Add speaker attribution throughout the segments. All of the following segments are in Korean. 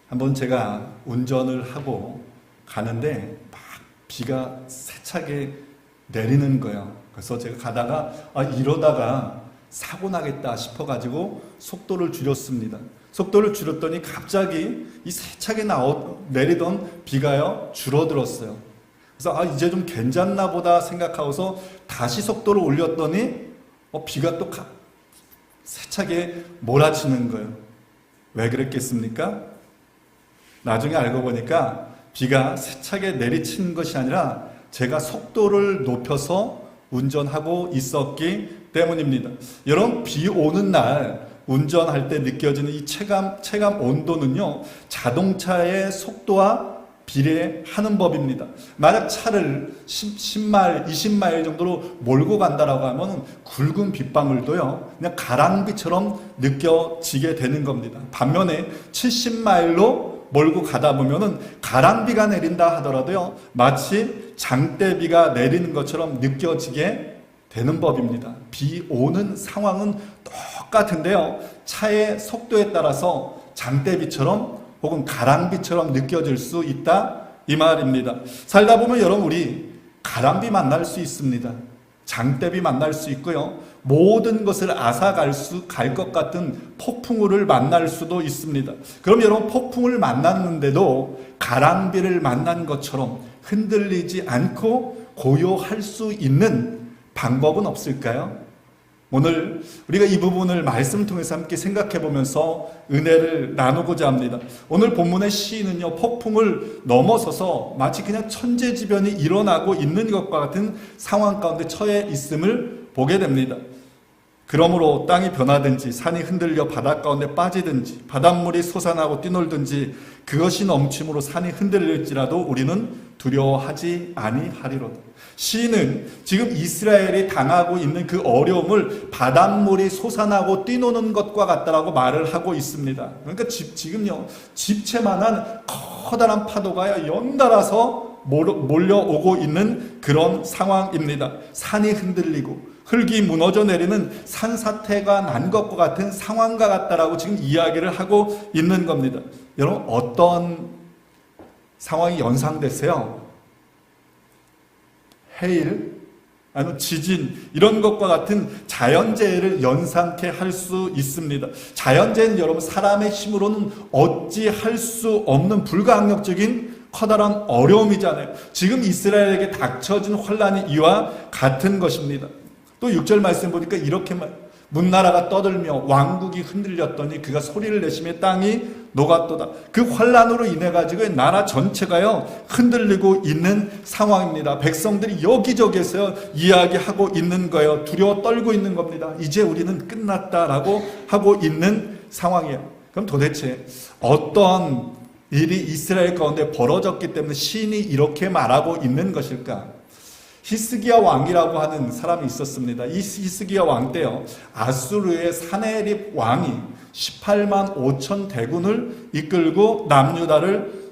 Speaker 1: 한번 제가 운전을 하고 가는데 막 비가 세차게 내리는 거예요. 그래서 제가 가다가 이러다가 사고 나겠다 싶어가지고 속도를 줄였습니다. 속도를 줄였더니 갑자기 이 세차게 내리던 비가요 줄어들었어요. 그래서 이제 좀 괜찮나 보다 생각하고서 다시 속도를 올렸더니 비가 또 세차게 몰아치는 거예요. 왜 그랬겠습니까? 나중에 알고 보니까 비가 세차게 내리친 것이 아니라 제가 속도를 높여서 운전하고 있었기 때문입니다. 여러분, 비 오는 날 운전할 때 느껴지는 이 체감 온도는요, 자동차의 속도와 비례하는 법입니다. 만약 차를 10마일, 20마일 정도로 몰고 간다라고 하면 굵은 빗방울도요, 그냥 가랑비처럼 느껴지게 되는 겁니다. 반면에 70마일로 몰고 가다 보면은 가랑비가 내린다 하더라도요, 마치 장대비가 내리는 것처럼 느껴지게 되는 법입니다. 비 오는 상황은 똑같은데요, 차의 속도에 따라서 장대비처럼 혹은 가랑비처럼 느껴질 수 있다, 이 말입니다. 살다 보면 여러분, 우리 가랑비 만날 수 있습니다. 장대비 만날 수 있고요, 모든 것을 앗아갈 것 같은 폭풍우를 만날 수도 있습니다. 그럼 여러분, 폭풍을 만났는데도 가랑비를 만난 것처럼 흔들리지 않고 고요할 수 있는 방법은 없을까요? 오늘 우리가 이 부분을 말씀 통해서 함께 생각해 보면서 은혜를 나누고자 합니다. 오늘 본문의 시인은요, 폭풍을 넘어서서 마치 그냥 천재지변이 일어나고 있는 것과 같은 상황 가운데 처해 있음을 보게 됩니다. 그러므로 땅이 변하든지 산이 흔들려 바닷 가운데 빠지든지 바닷물이 솟아나고 뛰놀든지 그것이 넘침으로 산이 흔들릴지라도 우리는 두려워하지 아니하리로다. 시인은 지금 이스라엘이 당하고 있는 그 어려움을 바닷물이 솟아나고 뛰노는 것과 같다라고 말을 하고 있습니다. 그러니까 지금요, 집채만한 커다란 파도가 연달아서 몰려오고 있는 그런 상황입니다. 산이 흔들리고 흙이 무너져 내리는 산사태가 난 것과 같은 상황과 같다라고 지금 이야기를 하고 있는 겁니다. 여러분, 어떤 상황이 연상되세요? 해일, 아니면 지진, 이런 것과 같은 자연재해를 연상케 할 수 있습니다. 자연재해는 여러분, 사람의 힘으로는 어찌할 수 없는 불가항력적인 커다란 어려움이잖아요. 지금 이스라엘에게 닥쳐진 환란이 이와 같은 것입니다. 또 6절 말씀 보니까 이렇게 문나라가 떠들며 왕국이 흔들렸더니 그가 소리를 내시며 땅이 녹았도다. 그 환란으로 인해 가지고 나라 전체가요 흔들리고 있는 상황입니다. 백성들이 여기저기에서 이야기하고 있는 거예요. 두려워 떨고 있는 겁니다. 이제 우리는 끝났다라고 하고 있는 상황이에요. 그럼 도대체 어떤 일이 이스라엘 가운데 벌어졌기 때문에 시인이 이렇게 말하고 있는 것일까? 히스기야 왕이라고 하는 사람이 있었습니다. 이 히스기야 왕 때요, 아수르의 사네립 왕이 18만 5천 대군을 이끌고 남유다를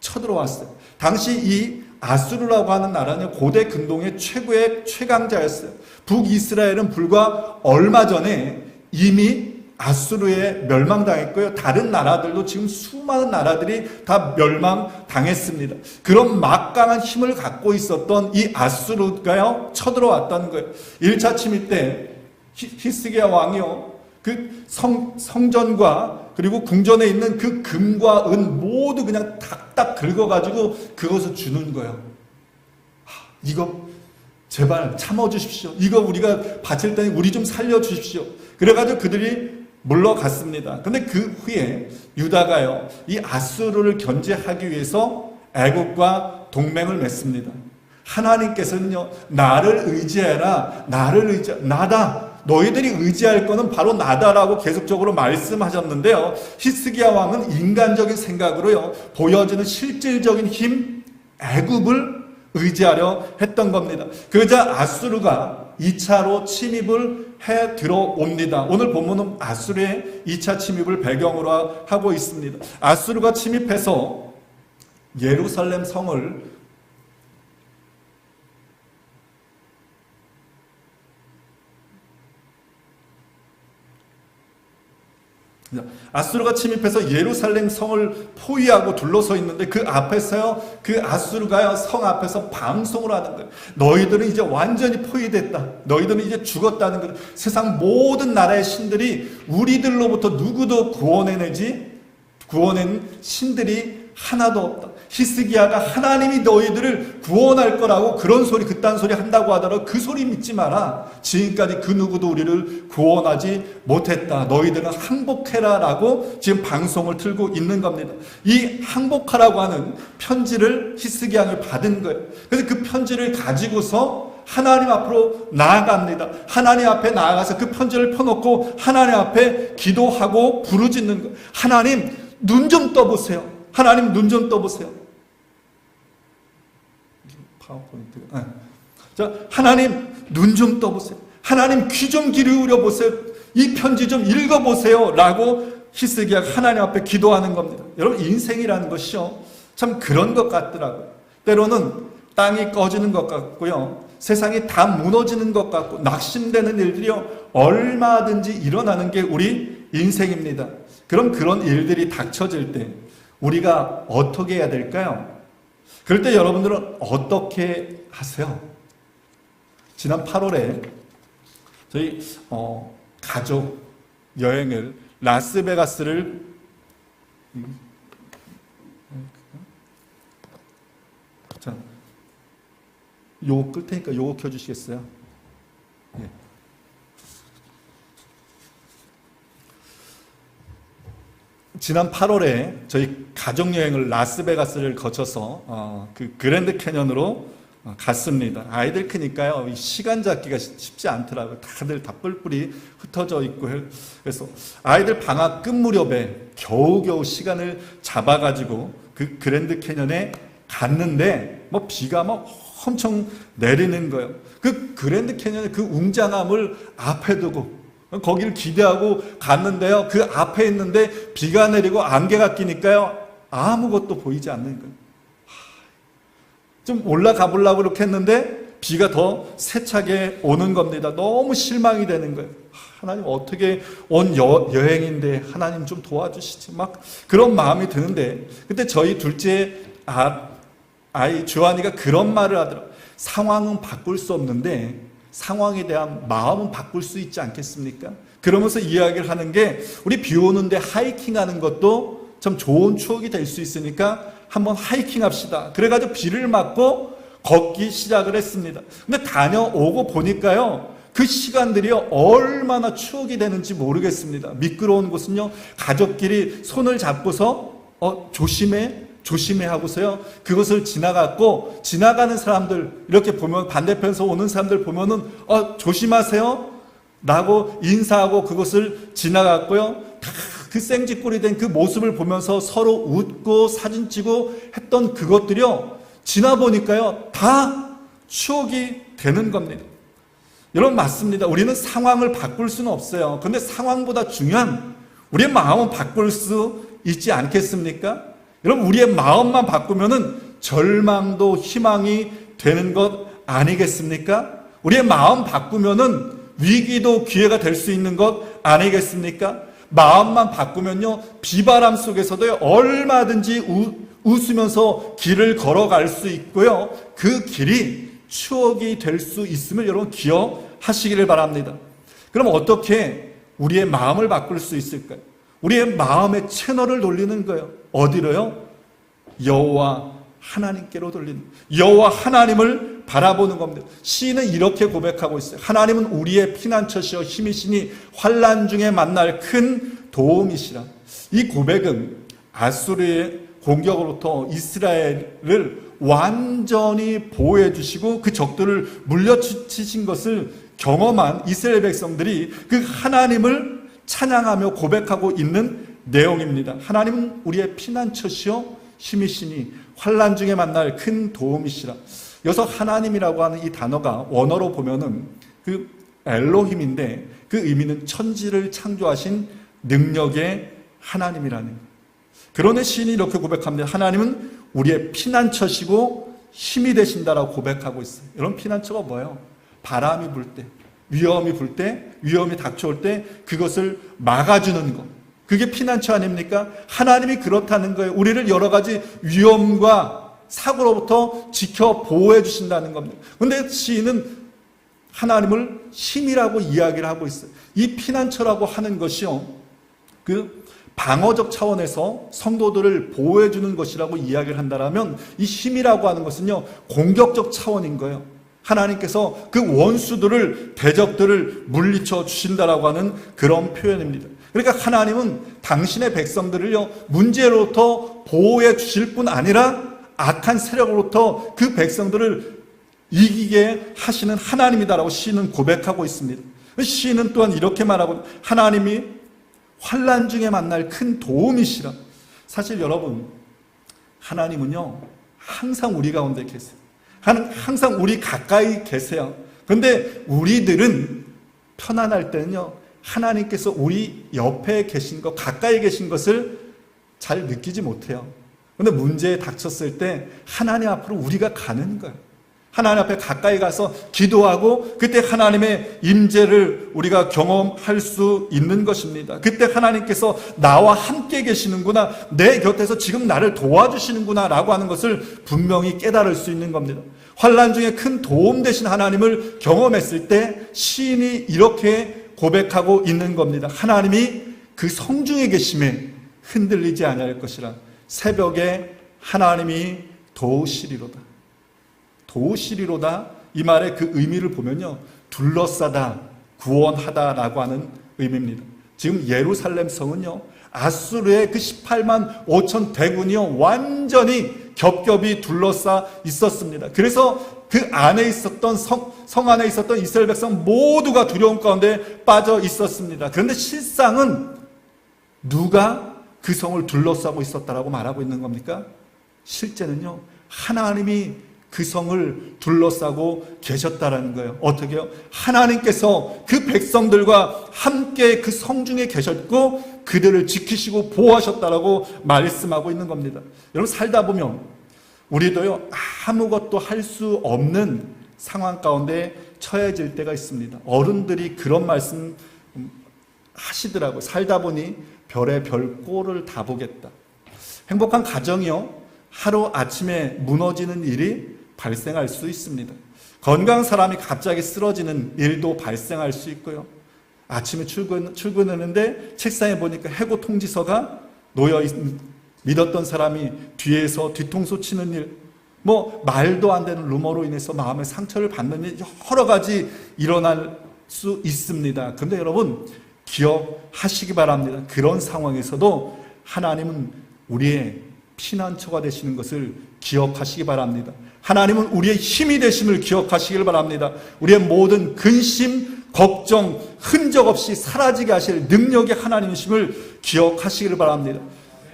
Speaker 1: 쳐들어왔어요. 당시 이 아수르라고 하는 나라는 고대 근동의 최고의 최강자였어요. 북이스라엘은 불과 얼마 전에 이미 아수르에 멸망당했고요, 다른 나라들도 지금 수많은 나라들이 다 멸망당했습니다. 그런 막강한 힘을 갖고 있었던 이 아수르가요 쳐들어왔다는 거예요. 1차 침입 때 히스기야 왕이요, 그 성전과 그리고 궁전에 있는 그 금과 은 모두 그냥 탁탁 긁어가지고 그것을 주는 거예요. 이거 제발 참아주십시오. 이거 우리가 바칠 때니 우리 좀 살려주십시오. 그래가지고 그들이 물러갔습니다. 근데 그 후에 유다가요, 이 아수르를 견제하기 위해서 애국과 동맹을 맺습니다. 하나님께서는요, 나를 의지해라, 나다. 너희들이 의지할 거는 바로 나다라고 계속적으로 말씀하셨는데요, 히스기야 왕은 인간적인 생각으로요, 보여지는 실질적인 힘, 애국을 의지하려 했던 겁니다. 그러자 아수르가 2차로 침입을 해 들어옵니다. 오늘 본문은 아수르의 2차 침입을 배경으로 하고 있습니다. 아수르가 침입해서 예루살렘 성을 아수르가 침입해서 예루살렘 성을 포위하고 둘러서 있는데 그 앞에서요, 그 아수르가요 성 앞에서 방송을 하는 거예요. 너희들은 이제 완전히 포위됐다. 너희들은 이제 죽었다는 거예요. 세상 모든 나라의 신들이 우리들로부터 누구도 구원해낸 신들이 하나도 없다. 히스기야가 하나님이 너희들을 구원할 거라고 그런 소리, 그딴 소리 한다고 하더라도 그 소리 믿지 마라. 지금까지 그 누구도 우리를 구원하지 못했다. 너희들은 항복해라 라고 지금 방송을 틀고 있는 겁니다. 이 항복하라고 하는 편지를 히스기야가 받은 거예요. 그래서 그 편지를 가지고서 하나님 앞으로 나아갑니다. 하나님 앞에 나아가서 그 편지를 펴놓고 하나님 앞에 기도하고 부르짖는 거예요. 하나님 눈 좀 떠보세요. 하나님 눈 좀 떠보세요. 파워포인트가. 자, 하나님 눈 좀 떠보세요. 하나님 귀 좀 기울여 보세요. 이 편지 좀 읽어보세요. 라고 히스기야가 하나님 앞에 기도하는 겁니다. 여러분, 인생이라는 것이요, 참 그런 것 같더라고요. 때로는 땅이 꺼지는 것 같고요, 세상이 다 무너지는 것 같고 낙심되는 일들이요 얼마든지 일어나는 게 우리 인생입니다. 그럼 그런 일들이 닥쳐질 때 우리가 어떻게 해야 될까요? 그럴 때 여러분들은 어떻게 하세요? 지난 8월에 저희 가족 여행을 라스베가스를 자, 요거 끌 테니까 요거 켜주시겠어요? 예. 지난 8월에 저희 가족여행을 라스베가스를 거쳐서 그 그랜드 캐년으로 갔습니다. 아이들 크니까요, 시간 잡기가 쉽지 않더라고요. 다들 다 뿔뿔이 흩어져 있고. 그래서 아이들 방학 끝 무렵에 겨우겨우 시간을 잡아가지고 그 그랜드 캐년에 갔는데 뭐 비가 막 엄청 내리는 거예요. 그 그랜드 캐년의 그 웅장함을 앞에 두고 거기를 기대하고 갔는데요, 그 앞에 있는데 비가 내리고 안개가 끼니까요 아무것도 보이지 않는 거예요. 좀 올라가 보려고 그렇게 했는데 비가 더 세차게 오는 겁니다. 너무 실망이 되는 거예요. 하나님, 어떻게 온 여행인데 하나님 좀 도와주시지, 막 그런 마음이 드는데, 그때 저희 둘째 아이 주한이가 그런 말을 하더라고요. 상황은 바꿀 수 없는데 상황에 대한 마음은 바꿀 수 있지 않겠습니까? 그러면서 이야기를 하는 게, 우리 비 오는데 하이킹하는 것도 참 좋은 추억이 될 수 있으니까 한번 하이킹 합시다. 그래가지고 비를 맞고 걷기 시작을 했습니다. 근데 다녀오고 보니까요, 그 시간들이요 얼마나 추억이 되는지 모르겠습니다. 미끄러운 곳은요 가족끼리 손을 잡고서 조심해 하고서요 그것을 지나갔고, 지나가는 사람들 이렇게 보면, 반대편에서 오는 사람들 보면은 조심하세요 라고 인사하고 그것을 지나갔고요, 다 그 생쥐꼴이 된 그 모습을 보면서 서로 웃고 사진 찍고 했던 그것들이요 지나보니까요 다 추억이 되는 겁니다. 여러분, 맞습니다. 우리는 상황을 바꿀 수는 없어요. 그런데 상황보다 중요한 우리의 마음은 바꿀 수 있지 않겠습니까? 여러분, 우리의 마음만 바꾸면은 절망도 희망이 되는 것 아니겠습니까? 우리의 마음 바꾸면은 위기도 기회가 될 수 있는 것 아니겠습니까? 마음만 바꾸면요 비바람 속에서도 얼마든지 웃으면서 길을 걸어갈 수 있고요, 그 길이 추억이 될 수 있음을 여러분 기억하시기를 바랍니다. 그럼 어떻게 우리의 마음을 바꿀 수 있을까요? 우리의 마음의 채널을 돌리는 거예요. 어디로요? 여호와 하나님께로 돌리는, 여호와 하나님을 바라보는 겁니다. 시인은 이렇게 고백하고 있어요. 하나님은 우리의 피난처시여 힘이시니 환난 중에 만날 큰 도움이시라. 이 고백은 아수르의 공격으로부터 이스라엘을 완전히 보호해 주시고 그 적들을 물려치신 것을 경험한 이스라엘 백성들이 그 하나님을 찬양하며 고백하고 있는 내용입니다. 하나님은 우리의 피난처시여 힘이시니 환난 중에 만날 큰 도움이시라. 여기서 하나님이라고 하는 이 단어가 원어로 보면은 그 엘로힘인데, 그 의미는 천지를 창조하신 능력의 하나님이라는 거예요. 그러네 시인이 이렇게 고백합니다. 하나님은 우리의 피난처시고 힘이 되신다라고 고백하고 있어요. 여러분, 피난처가 뭐예요? 바람이 불 때, 위험이 불 때, 위험이 닥쳐올 때 그것을 막아주는 것. 그게 피난처 아닙니까? 하나님이 그렇다는 거예요. 우리를 여러 가지 위험과 사고로부터 지켜 보호해 주신다는 겁니다. 그런데 시인은 하나님을 힘이라고 이야기를 하고 있어요. 이 피난처라고 하는 것이요, 그 방어적 차원에서 성도들을 보호해 주는 것이라고 이야기를 한다면, 이 힘이라고 하는 것은요, 공격적 차원인 거예요. 하나님께서 그 원수들을, 대적들을 물리쳐 주신다라고 하는 그런 표현입니다. 그러니까 하나님은 당신의 백성들을요, 문제로부터 보호해 주실 뿐 아니라 악한 세력으로부터 그 백성들을 이기게 하시는 하나님이다라고 시인은 고백하고 있습니다. 시인은 또한 이렇게 말하고, 하나님이 환난 중에 만날 큰 도움이시라. 사실 여러분, 하나님은요, 항상 우리 가운데 계세요. 항상 우리 가까이 계세요. 그런데 우리들은 편안할 때는요, 하나님께서 우리 옆에 계신 것, 가까이 계신 것을 잘 느끼지 못해요. 그런데 문제에 닥쳤을 때 하나님 앞으로 우리가 가는 거예요. 하나님 앞에 가까이 가서 기도하고, 그때 하나님의 임재를 우리가 경험할 수 있는 것입니다. 그때 하나님께서 나와 함께 계시는구나, 내 곁에서 지금 나를 도와주시는구나 라고 하는 것을 분명히 깨달을 수 있는 겁니다. 환난 중에 큰 도움 되신 하나님을 경험했을 때 시인이 이렇게 고백하고 있는 겁니다. 하나님이 그 성중에 계심에 흔들리지 아니할 것이라. 새벽에 하나님이 도우시리로다. 도우시리로다, 이 말의 그 의미를 보면요, 둘러싸다, 구원하다라고 하는 의미입니다. 지금 예루살렘 성은요, 아수르의 그 18만 5천 대군이요, 완전히 겹겹이 둘러싸 있었습니다. 그래서 그 안에 있었던 성 안에 있었던 이스라엘 백성 모두가 두려움 가운데 빠져 있었습니다. 그런데 실상은 누가 그 성을 둘러싸고 있었다라고 말하고 있는 겁니까? 실제는요, 하나님이 그 성을 둘러싸고 계셨다라는 거예요. 어떻게요? 하나님께서 그 백성들과 함께 그 성중에 계셨고 그들을 지키시고 보호하셨다라고 말씀하고 있는 겁니다. 여러분, 살다 보면 우리도요, 아무것도 할 수 없는 상황 가운데 처해질 때가 있습니다. 어른들이 그런 말씀 하시더라고요. 살다 보니 별의 별 꼴을 다 보겠다. 행복한 가정이요, 하루 아침에 무너지는 일이 발생할 수 있습니다. 건강한 사람이 갑자기 쓰러지는 일도 발생할 수 있고요. 아침에 출근하는데 책상에 보니까 해고 통지서가 놓여 믿었던 사람이 뒤에서 뒤통수 치는 일, 말도 안 되는 루머로 인해서 마음의 상처를 받는 일, 여러 가지 일어날 수 있습니다. 그런데 여러분, 기억하시기 바랍니다. 그런 상황에서도 하나님은 우리의 피난처가 되시는 것을 기억하시기 바랍니다. 하나님은 우리의 힘이 되심을 기억하시길 바랍니다. 우리의 모든 근심, 걱정, 흔적 없이 사라지게 하실 능력의 하나님이심을 기억하시길 바랍니다.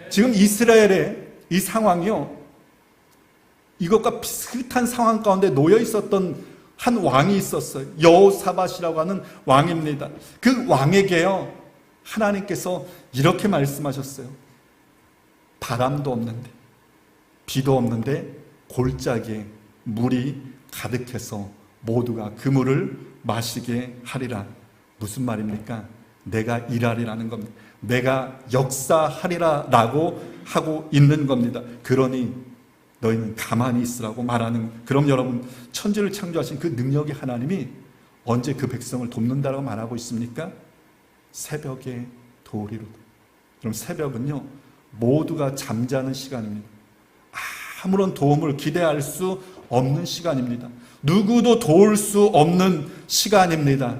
Speaker 1: 지금 이스라엘의 이 상황이요, 이것과 비슷한 상황 가운데 놓여 있었던 한 왕이 있었어요. 여호사밧이라고 하는 왕입니다. 그 왕에게요, 하나님께서 이렇게 말씀하셨어요. 바람도 없는데, 비도 없는데 골짜기에 물이 가득해서 모두가 그 물을 마시게 하리라. 무슨 말입니까? 내가 일하리라는 겁니다. 내가 역사하리라 라고 하고 있는 겁니다. 그러니 너희는 가만히 있으라고 말하는. 그럼 여러분, 천지를 창조하신 그 능력의 하나님이 언제 그 백성을 돕는다라고 말하고 있습니까? 새벽에 도우리로다. 그럼 새벽은요, 모두가 잠자는 시간입니다. 아무런 도움을 기대할 수 없는 시간입니다. 누구도 도울 수 없는 시간입니다.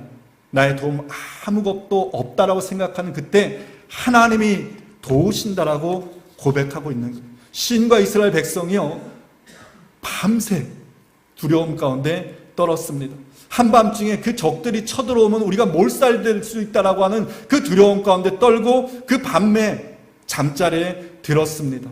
Speaker 1: 나의 도움 아무것도 없다라고 생각하는 그때 하나님이 도우신다라고 고백하고 있는 거예요. 시인과 이스라엘 백성이요, 밤새 두려움 가운데 떨었습니다. 한밤중에 그 적들이 쳐들어오면 우리가 몰살될 수 있다라고 하는 그 두려움 가운데 떨고 그 밤에 잠자리에 들었습니다.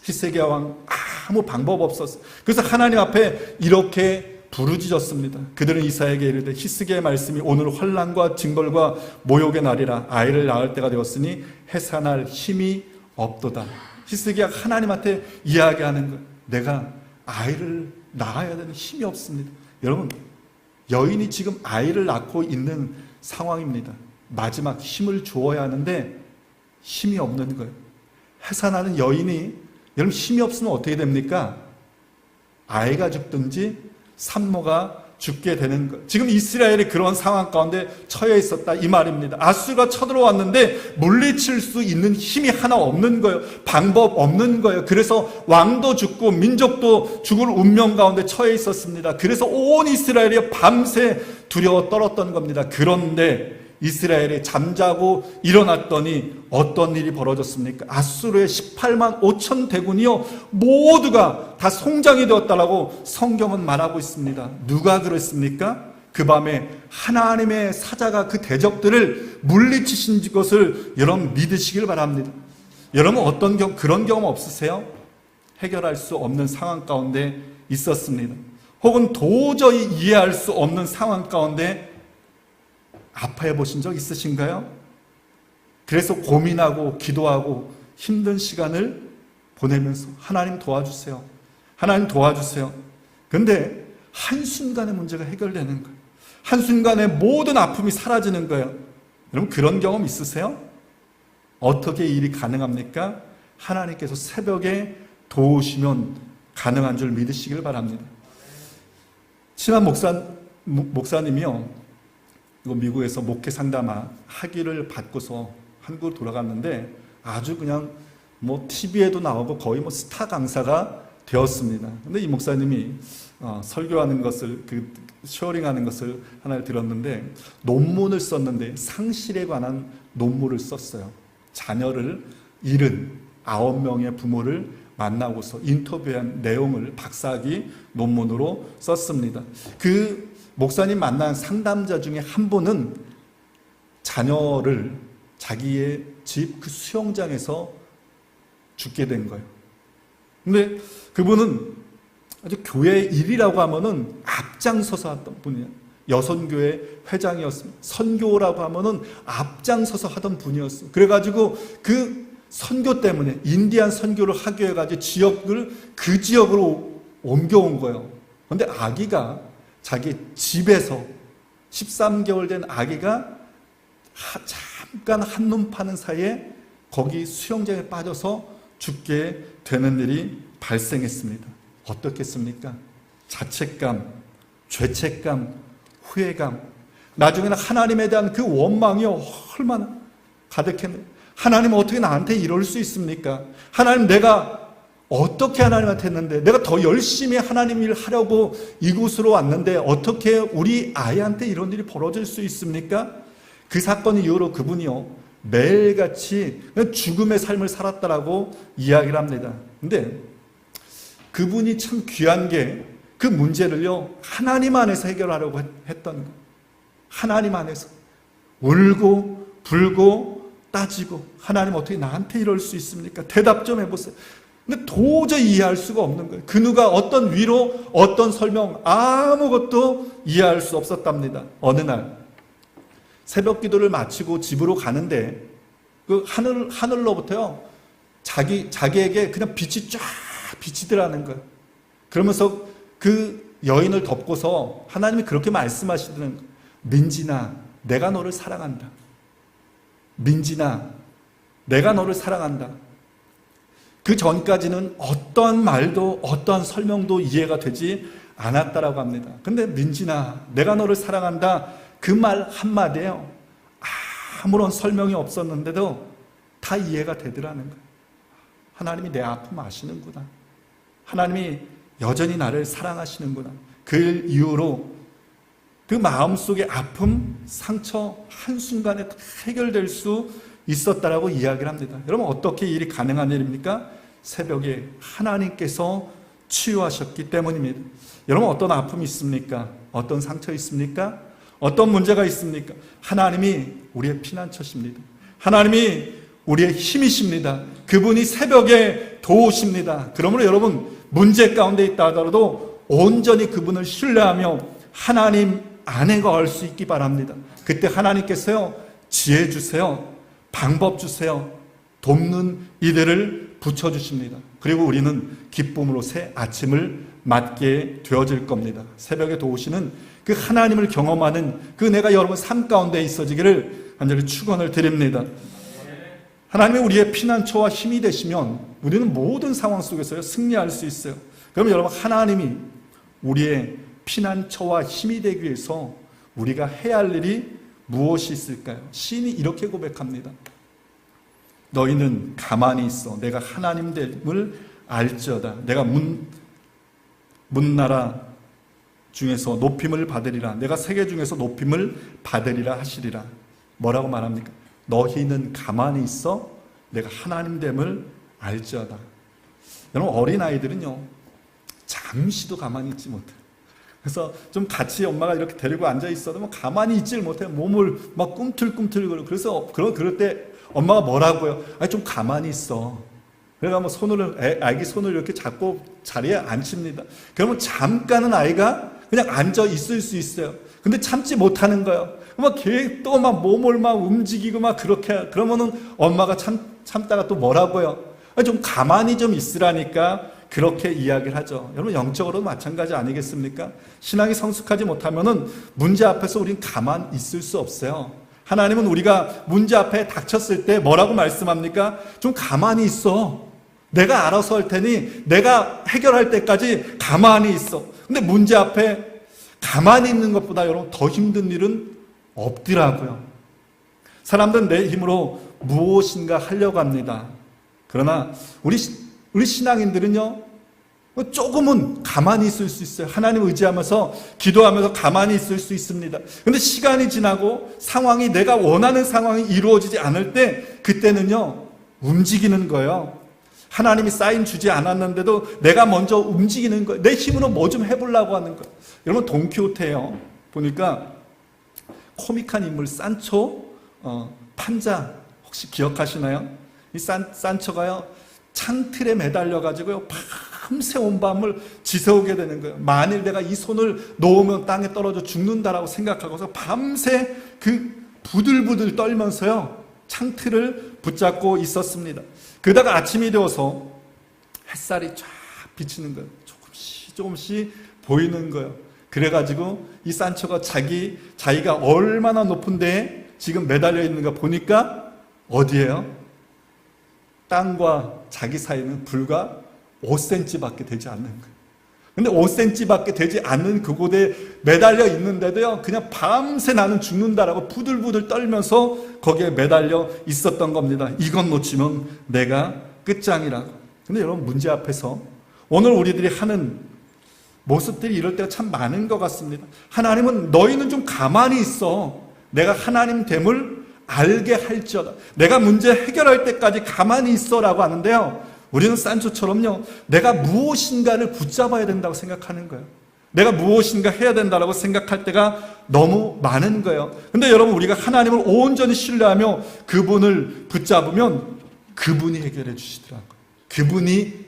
Speaker 1: 히스기야 왕 아무 방법 없었어요. 그래서 하나님 앞에 이렇게 부르짖었습니다. 그들은 이사야에게 이르되 히스기야의 말씀이 오늘 환난과 징벌과 모욕의 날이라. 아이를 낳을 때가 되었으니 해산할 힘이 없도다. 히스기야가 하나님한테 이야기하는 거예요. 내가 아이를 낳아야 되는 힘이 없습니다. 여러분, 여인이 지금 아이를 낳고 있는 상황입니다. 마지막 힘을 주어야 하는데 힘이 없는 거예요. 해산하는 여인이 여러분 힘이 없으면 어떻게 됩니까? 아이가 죽든지 산모가 죽게 되는 거예요. 지금 이스라엘이 그런 상황 가운데 처해 있었다 이 말입니다. 아수르가 쳐들어왔는데 물리칠 수 있는 힘이 하나 없는 거예요. 방법 없는 거예요. 그래서 왕도 죽고 민족도 죽을 운명 가운데 처해 있었습니다. 그래서 온 이스라엘이 밤새 두려워 떨었던 겁니다. 그런데 이스라엘이 잠자고 일어났더니 어떤 일이 벌어졌습니까? 아수르의 18만 5천 대군이요 모두가 다 송장이 되었다라고 성경은 말하고 있습니다. 누가 그랬습니까? 그 밤에 하나님의 사자가 그 대적들을 물리치신 것을 여러분 믿으시길 바랍니다. 여러분 그런 경험 없으세요? 해결할 수 없는 상황 가운데 있었습니다. 혹은 도저히 이해할 수 없는 상황 가운데 아파해 보신 적 있으신가요? 그래서 고민하고 기도하고 힘든 시간을 보내면서 하나님 도와주세요. 하나님 도와주세요. 근데 한순간에 문제가 해결되는 거예요. 한순간에 모든 아픔이 사라지는 거예요. 여러분 그런 경험 있으세요? 어떻게 일이 가능합니까? 하나님께서 새벽에 도우시면 가능한 줄 믿으시길 바랍니다. 친한 목사님이요 미국에서 목회 상담하 학위를 받고서 한국으로 돌아갔는데 아주 그냥 TV에도 나오고 거의 스타 강사가 되었습니다. 근데 이 목사님이 설교하는 것을 쉐어링하는 것을 하나를 들었는데 논문을 썼는데 상실에 관한 논문을 썼어요. 자녀를 잃은 9명의 부모를 만나고서 인터뷰한 내용을 박사학위 논문으로 썼습니다. 그 목사님 만난 상담자 중에 한 분은 자녀를 자기의 집 그 수영장에서 죽게 된 거예요. 근데 그분은 아주 교회 일이라고 하면은 앞장서서 하던 분이에요. 여선교회 회장이었습니다. 선교라고 하면은 앞장서서 하던 분이었어요. 그래가지고 그 선교 때문에 인디안 선교를 하기 위해가지고 그 지역으로 옮겨온 거예요. 그런데 아기가 자기 집에서 13개월 된 아기가 잠깐 한눈 파는 사이에 거기 수영장에 빠져서 죽게 되는 일이 발생했습니다. 어떻겠습니까? 자책감, 죄책감, 후회감, 나중에는 하나님에 대한 그 원망이 얼마나 가득했는데 하나님 어떻게 나한테 이럴 수 있습니까? 하나님 내가 어떻게 하나님한테 했는데 내가 더 열심히 하나님 일 하려고 이곳으로 왔는데 어떻게 우리 아이한테 이런 일이 벌어질 수 있습니까? 그 사건 이후로 그분이요 매일같이 죽음의 삶을 살았다라고 이야기를 합니다. 근데 그분이 참 귀한 게 그 문제를요 하나님 안에서 해결하려고 했던 거예요. 하나님 안에서 울고 불고 따지고 하나님 어떻게 나한테 이럴 수 있습니까? 대답 좀 해보세요. 근데 도저히 이해할 수가 없는 거예요. 그 누가 어떤 위로 어떤 설명 아무것도 이해할 수 없었답니다. 어느 날 새벽 기도를 마치고 집으로 가는데 그 하늘로부터요 자기에게 그냥 빛이 쫙 비치더라는 거예요. 그러면서 그 여인을 덮고서 하나님이 그렇게 말씀하시더라는 거예요. 민진아, 내가 너를 사랑한다. 민진아, 내가 너를 사랑한다. 그 전까지는 어떤 말도 어떤 설명도 이해가 되지 않았다라고 합니다. 근데 민진아, 내가 너를 사랑한다. 그 말 한마디에요. 아무런 설명이 없었는데도 다 이해가 되더라는 거예요. 하나님이 내 아픔 아시는구나. 하나님이 여전히 나를 사랑하시는구나. 그 이후로 그 마음속의 아픔, 상처 한순간에 해결될 수 있었다라고 이야기를 합니다. 여러분 어떻게 일이 가능한 일입니까? 새벽에 하나님께서 치유하셨기 때문입니다. 여러분 어떤 아픔이 있습니까? 어떤 상처 있습니까? 어떤 문제가 있습니까? 하나님이 우리의 피난처십니다. 하나님이 우리의 힘이십니다. 그분이 새벽에 도우십니다. 그러므로 여러분 문제 가운데 있다 하더라도 온전히 그분을 신뢰하며 하나님 안에 거할 수 있기 바랍니다. 그때 하나님께서요 지혜 주세요. 방법 주세요. 돕는 이들을 붙여주십니다. 그리고 우리는 기쁨으로 새 아침을 맞게 되어질 겁니다. 새벽에 도우시는 그 하나님을 경험하는 그 내가 여러분 삶 가운데 있어지기를 간절히 축원을 드립니다. 하나님이 우리의 피난처와 힘이 되시면 우리는 모든 상황 속에서 승리할 수 있어요. 그럼 여러분, 하나님이 우리의 피난처와 힘이 되기 위해서 우리가 해야 할 일이 무엇이 있을까요? 시인이 이렇게 고백합니다. 너희는 가만히 있어. 내가 하나님됨을 알지어다. 내가 문나라 중에서 높임을 받으리라. 내가 세계 중에서 높임을 받으리라 하시리라. 뭐라고 말합니까? 너희는 가만히 있어. 내가 하나님됨을 알지어다. 여러분, 어린아이들은요, 잠시도 가만히 있지 못해요. 그래서 좀 같이 엄마가 이렇게 데리고 앉아 있어도 뭐 가만히 있질 못해요. 몸을 막 꿈틀꿈틀거리고. 그래서 그럴 때 엄마가 뭐라고요? 아니, 좀 가만히 있어. 그래가 뭐 아기 손을 이렇게 잡고 자리에 앉힙니다. 그러면 잠깐은 아이가 그냥 앉아 있을 수 있어요. 근데 참지 못하는 거예요. 또 막 몸을 막 움직이고 막 그렇게, 그러면은 엄마가 참다가 또 뭐라고요? 아니, 좀 가만히 좀 있으라니까 그렇게 이야기를 하죠. 여러분, 영적으로도 마찬가지 아니겠습니까? 신앙이 성숙하지 못하면은 문제 앞에서 우린 가만히 있을 수 없어요. 하나님은 우리가 문제 앞에 닥쳤을 때 뭐라고 말씀합니까? 좀 가만히 있어. 내가 알아서 할 테니 내가 해결할 때까지 가만히 있어. 근데 문제 앞에 가만히 있는 것보다 여러분 더 힘든 일은 없더라고요. 사람들은 내 힘으로 무엇인가 하려고 합니다. 그러나 우리 신앙인들은요, 조금은 가만히 있을 수 있어요. 하나님 의지하면서 기도하면서 가만히 있을 수 있습니다. 근데 시간이 지나고 상황이, 내가 원하는 상황이 이루어지지 않을 때 그때는요, 움직이는 거예요. 하나님이 사인 주지 않았는데도 내가 먼저 움직이는 거예요. 내 힘으로 뭐 좀 해보려고 하는 거예요. 여러분, 돈키호테요 보니까 코믹한 인물 산초 판자 혹시 기억하시나요? 이 산초가요, 창틀에 매달려가지고요, 밤새 온 밤을 지새우게 되는 거예요. 만일 내가 이 손을 놓으면 땅에 떨어져 죽는다라고 생각하고서 밤새 그 부들부들 떨면서요, 창틀을 붙잡고 있었습니다. 그러다가 아침이 되어서 햇살이 쫙 비치는 거예요. 조금씩 보이는 거예요. 그래가지고 이 산초가 자기가 얼마나 높은 데에 지금 매달려 있는가 보니까 어디예요? 땅과 자기 사이는 불과 5cm밖에 되지 않는 거예요. 근데 5cm밖에 되지 않는 그곳에 매달려 있는데도요, 그냥 밤새 나는 죽는다라고 부들부들 떨면서 거기에 매달려 있었던 겁니다. 이것 놓치면 내가 끝장이라고. 근데 여러분, 문제 앞에서 오늘 우리들이 하는 모습들이 이럴 때가 참 많은 것 같습니다. 하나님은 너희는 좀 가만히 있어. 내가 하나님 됨을 알게 할지어다. 내가 문제 해결할 때까지 가만히 있어라고 하는데요, 우리는 산초처럼요, 내가 무엇인가를 붙잡아야 된다고 생각하는 거예요. 내가 무엇인가 해야 된다고 생각할 때가 너무 많은 거예요. 근데 여러분, 우리가 하나님을 온전히 신뢰하며 그분을 붙잡으면 그분이 해결해 주시더라고요. 그분이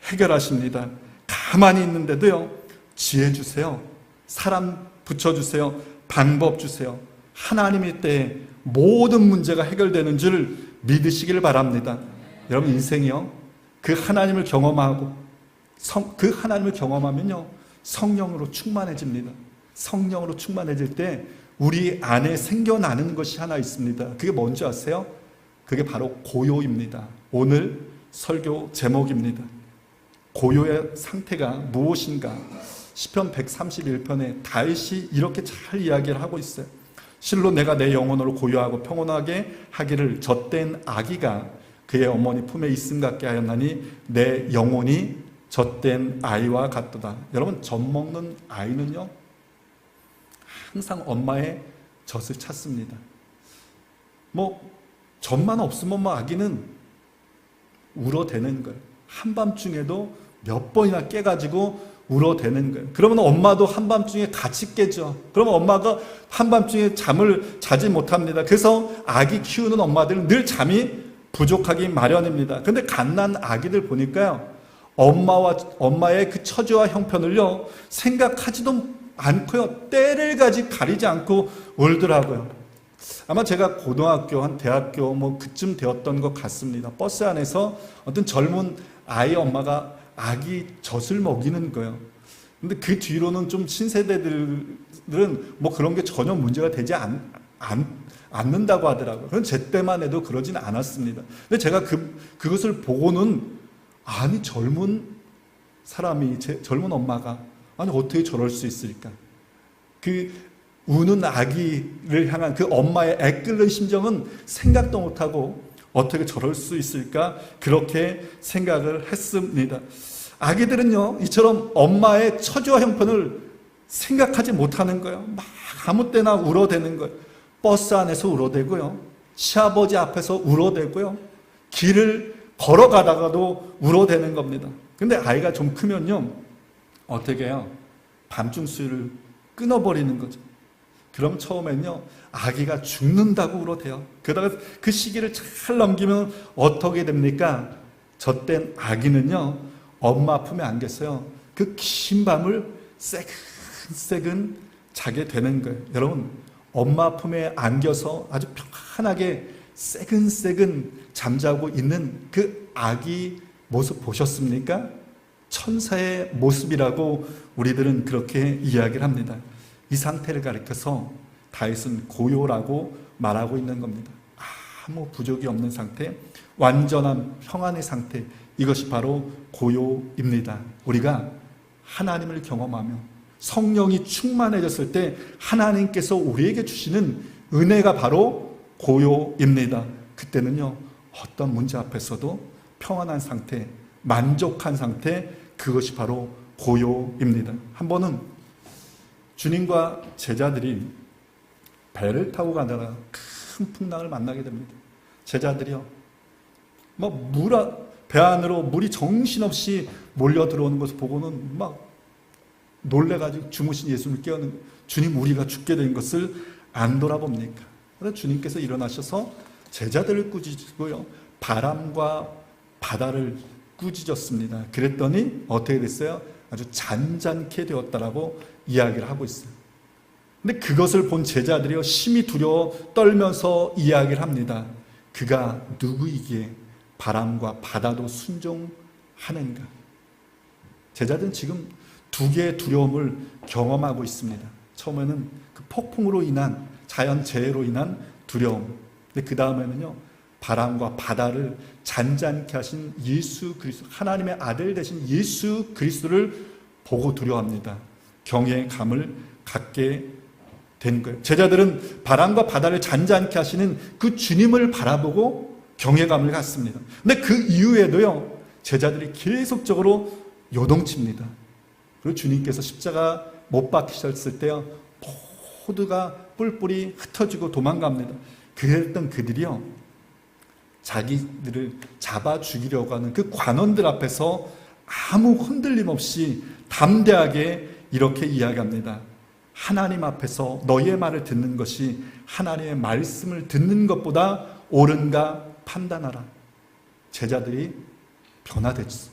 Speaker 1: 해결하십니다. 가만히 있는데도요, 지혜 주세요. 사람 붙여주세요. 방법 주세요. 하나님의 때에 모든 문제가 해결되는 줄 믿으시길 바랍니다. 여러분, 인생이요, 그 하나님을 경험하고 그 하나님을 경험하면요, 성령으로 충만해집니다. 성령으로 충만해질 때 우리 안에 생겨나는 것이 하나 있습니다. 그게 뭔지 아세요? 그게 바로 고요입니다. 오늘 설교 제목입니다. 고요의 상태가 무엇인가? 시편 131편에 다윗이 이렇게 잘 이야기를 하고 있어요. 실로 내가 내 영혼으로 고요하고 평온하게 하기를 젖된 아기가 그의 어머니 품에 있음 같게 하였나니 내 영혼이 젖된 아이와 같도다. 여러분, 젖 먹는 아이는요, 항상 엄마의 젖을 찾습니다. 젖만 없으면 아기는 울어대는 거예요. 한밤중에도 몇 번이나 깨가지고 울어대는 거예요. 그러면 엄마도 한밤중에 같이 깨죠. 그러면 엄마가 한밤중에 잠을 자지 못합니다. 그래서 아기 키우는 엄마들은 늘 잠이 부족하기 마련입니다. 근데 갓난 아기들 보니까요, 엄마의 그 처지와 형편을요, 생각하지도 않고요, 때를 가리지 않고 울더라고요. 아마 제가 고등학교, 한 대학교 그쯤 되었던 것 같습니다. 버스 안에서 어떤 젊은 아이 엄마가 아기 젖을 먹이는 거예요. 근데 그 뒤로는 좀 신세대들은 그런 게 전혀 문제가 되지 않는다고 하더라고요. 그건 제 때만 해도 그러진 않았습니다. 근데 제가 그것을 보고는 아니 젊은 사람이 젊은 엄마가 아니 어떻게 저럴 수 있을까? 그 우는 아기를 향한 그 엄마의 애끓는 심정은 생각도 못하고 어떻게 저럴 수 있을까? 그렇게 생각을 했습니다. 아기들은요, 이처럼 엄마의 처지와 형편을 생각하지 못하는 거예요. 막 아무 때나 울어대는 거예요. 버스 안에서 울어대고요. 시아버지 앞에서 울어대고요. 길을 걸어가다가도 울어대는 겁니다. 근데 아이가 좀 크면요, 어떻게 해요? 밤중 수유를 끊어버리는 거죠. 그럼 처음엔요, 아기가 죽는다고 울어대요. 그러다가 그 시기를 잘 넘기면 어떻게 됩니까? 젖된 아기는요, 엄마 품에 안겼어요. 그 긴 밤을 새근새근 자게 되는 거예요. 여러분, 엄마 품에 안겨서 아주 편안하게 새근새근 잠자고 있는 그 아기 모습 보셨습니까? 천사의 모습이라고 우리들은 그렇게 이야기를 합니다. 이 상태를 가리켜서 다윗은 고요라고 말하고 있는 겁니다. 아무 부족이 없는 상태, 완전한 평안의 상태, 이것이 바로 고요입니다. 우리가 하나님을 경험하며 성령이 충만해졌을 때 하나님께서 우리에게 주시는 은혜가 바로 고요입니다. 그때는요, 어떤 문제 앞에서도 평안한 상태, 만족한 상태, 그것이 바로 고요입니다. 한 번은 주님과 제자들이 배를 타고 가다가 큰 풍랑을 만나게 됩니다. 제자들이요, 배 안으로 물이 정신없이 몰려 들어오는 것을 보고는 막 놀래가지고 주무신 예수님을 깨우는, 주님 우리가 죽게 된 것을 안 돌아봅니까? 그래서 주님께서 일어나셔서 제자들을 꾸짖고요, 바람과 바다를 꾸짖었습니다. 그랬더니 어떻게 됐어요? 아주 잔잔케 되었다라고 이야기를 하고 있어요. 근데 그것을 본 제자들이요, 심히 두려워 떨면서 이야기를 합니다. 그가 누구이기에 바람과 바다도 순종하는가? 제자들은 지금 두 개의 두려움을 경험하고 있습니다. 처음에는 그 폭풍으로 인한, 자연재해로 인한 두려움. 근데 그 다음에는요, 바람과 바다를 잔잔케 하신 예수 그리스도, 하나님의 아들 되신 예수 그리스도를 보고 두려워합니다. 경외감을 갖게 된 거예요. 제자들은 바람과 바다를 잔잔케 하시는 그 주님을 바라보고 경외감을 갖습니다. 근데 그 이후에도요, 제자들이 계속적으로 요동칩니다. 그리고 주님께서 십자가 못 박히셨을 때요, 모두가 뿔뿔이 흩어지고 도망갑니다. 그랬던 그들이요, 자기들을 잡아 죽이려고 하는 그 관원들 앞에서 아무 흔들림 없이 담대하게 이렇게 이야기합니다. 하나님 앞에서 너희의 말을 듣는 것이 하나님의 말씀을 듣는 것보다 옳은가 판단하라. 제자들이 변화됐어.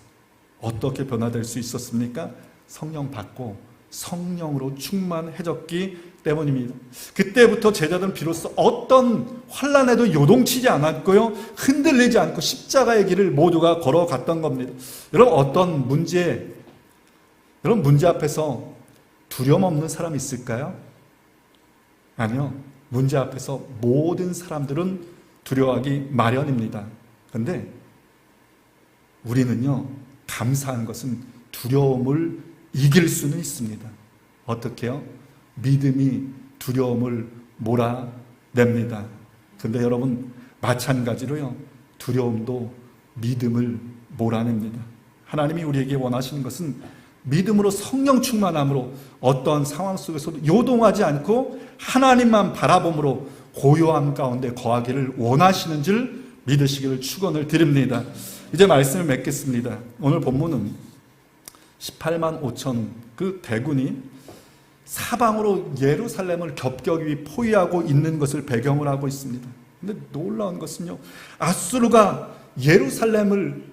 Speaker 1: 어떻게 변화될 수 있었습니까? 성령 받고 성령으로 충만해졌기 때문입니다. 그때부터 제자들은 비로소 어떤 환난에도 요동치지 않았고요, 흔들리지 않고 십자가의 길을 모두가 걸어갔던 겁니다. 여러분, 어떤 문제, 여러분 문제 앞에서 두려움 없는 사람이 있을까요? 아니요. 문제 앞에서 모든 사람들은 두려워하기 마련입니다. 그런데 우리는요, 감사한 것은 두려움을 이길 수는 있습니다. 어떻게요? 믿음이 두려움을 몰아냅니다. 그런데 여러분, 마찬가지로요, 두려움도 믿음을 몰아냅니다. 하나님이 우리에게 원하시는 것은 믿음으로 성령 충만함으로 어떠한 상황 속에서도 요동하지 않고 하나님만 바라봄으로 고요함 가운데 거하기를 원하시는 줄 믿으시기를 축원을 드립니다. 이제 말씀을 맺겠습니다. 오늘 본문은 18만 5천 그 대군이 사방으로 예루살렘을 겹겹이 포위하고 있는 것을 배경으로 하고 있습니다. 근데 놀라운 것은요, 아수르가 예루살렘을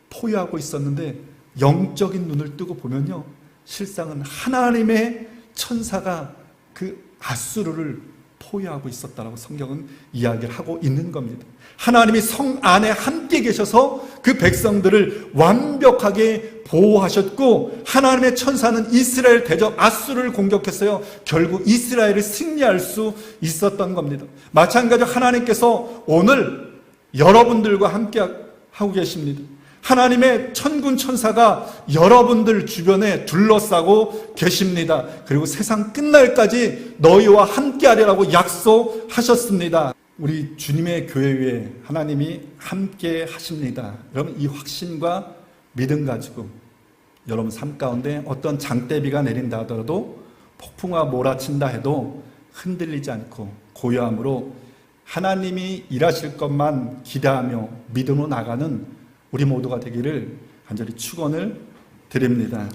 Speaker 1: 포위하고 있었는데 영적인 눈을 뜨고 보면요, 실상은 하나님의 천사가 그 아수르를 포효하고 있었다라고 성경은 이야기를 하고 있는 겁니다. 하나님이 성 안에 함께 계셔서 그 백성들을 완벽하게 보호하셨고, 하나님의 천사는 이스라엘 대적 아수르를 공격했어요. 결국 이스라엘을 승리할 수 있었던 겁니다. 마찬가지로 하나님께서 오늘 여러분들과 함께 하고 계십니다. 하나님의 천군 천사가 여러분들 주변에 둘러싸고 계십니다. 그리고 세상 끝날까지 너희와 함께하리라고 약속하셨습니다. 우리 주님의 교회 위에 하나님이 함께 하십니다. 여러분, 이 확신과 믿음 가지고 여러분 삶 가운데 어떤 장대비가 내린다 하더라도, 폭풍과 몰아친다 해도 흔들리지 않고 고요함으로 하나님이 일하실 것만 기대하며 믿음으로 나가는 우리 모두가 되기를 간절히 축원을 드립니다.